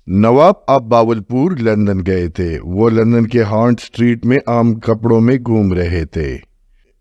نواب اب باولپور لندن گئے تھے۔ وہ لندن کے ہانٹ سٹریٹ میں عام کپڑوں میں گھوم رہے تھے۔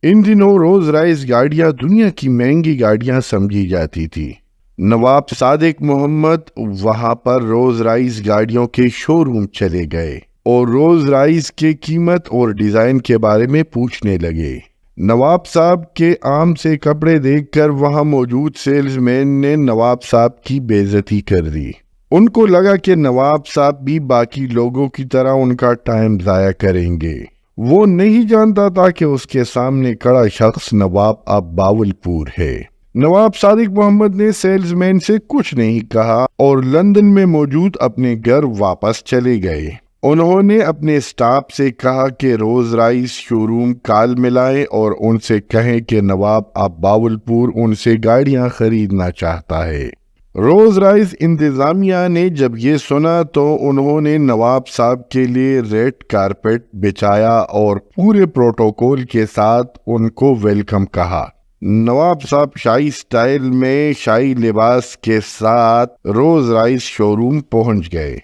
ان دنوں روز رائس گاڑیاں دنیا کی مہنگی گاڑیاں سمجھی جاتی تھی۔ نواب صادق محمد وہاں پر روز رائس گاڑیوں کے شو روم چلے گئے اور روز رائس کے قیمت اور ڈیزائن کے بارے میں پوچھنے لگے۔ نواب صاحب کے عام سے کپڑے دیکھ کر وہاں موجود سیلز مین نے نواب صاحب کی بے عزتی کر دی۔ ان کو لگا کہ نواب صاحب بھی باقی لوگوں کی طرح ان کا ٹائم ضائع کریں گے۔ وہ نہیں جانتا تھا کہ اس کے سامنے کھڑا شخص نواب اب باولپور ہے۔ نواب صادق محمد نے سیلز مین سے کچھ نہیں کہا اور لندن میں موجود اپنے گھر واپس چلے گئے۔ انہوں نے اپنے سٹاف سے کہا کہ روز رائس شو روم کال ملائیں اور ان سے کہیں کہ نواب اب باولپور ان سے گاڑیاں خریدنا چاہتا ہے۔ روز رائس انتظامیہ نے جب یہ سنا تو انہوں نے نواب صاحب کے لیے ریڈ کارپیٹ بچھایا اور پورے پروٹوکول کے ساتھ ان کو ویلکم کہا۔ نواب صاحب شاہی سٹائل میں شاہی لباس کے ساتھ روز رائس شو روم پہنچ گئے۔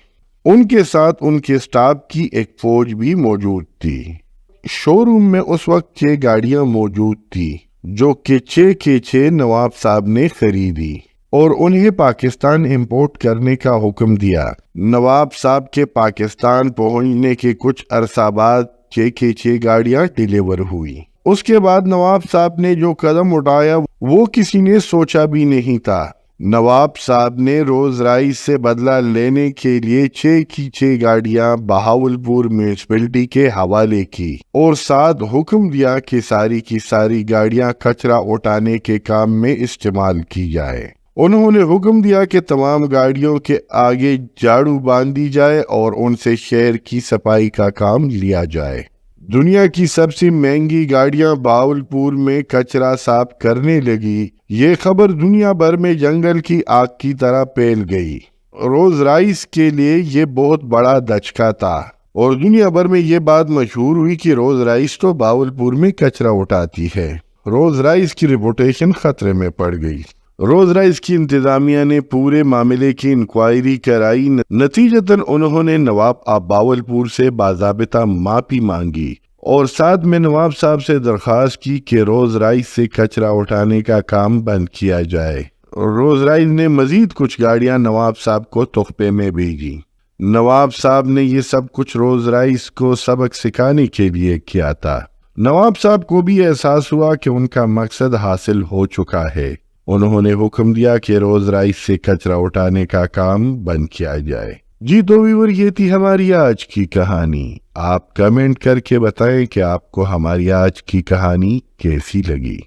ان کے ساتھ ان کے سٹاف کی ایک فوج بھی موجود تھی۔ شو روم میں اس وقت 6 گاڑیاں موجود تھی جو کہ 6 کے 6 نواب صاحب نے خریدی اور انہیں پاکستان امپورٹ کرنے کا حکم دیا۔ نواب صاحب کے پاکستان پہنچنے کے کچھ عرصہ بعد 6 کے 6 گاڑیاں ڈیلیور ہوئی۔ اس کے بعد نواب صاحب نے جو قدم اٹھایا وہ کسی نے سوچا بھی نہیں تھا۔ نواب صاحب نے روز رائس سے بدلہ لینے کے لیے 6 کی 6 گاڑیاں بہاولپور میونسپلٹی کے حوالے کی اور ساتھ حکم دیا کہ ساری کی ساری گاڑیاں کچرا اٹھانے کے کام میں استعمال کی جائے۔ انہوں نے حکم دیا کہ تمام گاڑیوں کے آگے جھاڑو باندھی جائے اور ان سے شہر کی صفائی کا کام لیا جائے۔ دنیا کی سب سے مہنگی گاڑیاں بہاولپور میں کچرا صاف کرنے لگی۔ یہ خبر دنیا بھر میں جنگل کی آگ کی طرح پھیل گئی۔ روز رائس کے لیے یہ بہت بڑا دھچکا تھا اور دنیا بھر میں یہ بات مشہور ہوئی کہ روز رائس تو بہاولپور میں کچرا اٹھاتی ہے۔ روز رائس کی ریپوٹیشن خطرے میں پڑ گئی۔ روز رائس کی انتظامیہ نے پورے معاملے کی انکوائری کرائی۔ نتیجتاً انہوں نے نواب اب باولپور سے باضابطہ معافی مانگی اور ساتھ میں نواب صاحب سے درخواست کی کہ روز رائس سے کچرا اٹھانے کا کام بند کیا جائے۔ روز رائس نے مزید کچھ گاڑیاں نواب صاحب کو تحفے میں بھیجی۔ نواب صاحب نے یہ سب کچھ روز رائس کو سبق سکھانے کے لیے کیا تھا۔ نواب صاحب کو بھی احساس ہوا کہ ان کا مقصد حاصل ہو چکا ہے۔ انہوں نے حکم دیا کہ روز رائس سے کچرا اٹھانے کا کام بند کیا جائے۔ جی تو ویور، یہ تھی ہماری آج کی کہانی۔ آپ کمنٹ کر کے بتائیں کہ آپ کو ہماری آج کی کہانی کیسی لگی۔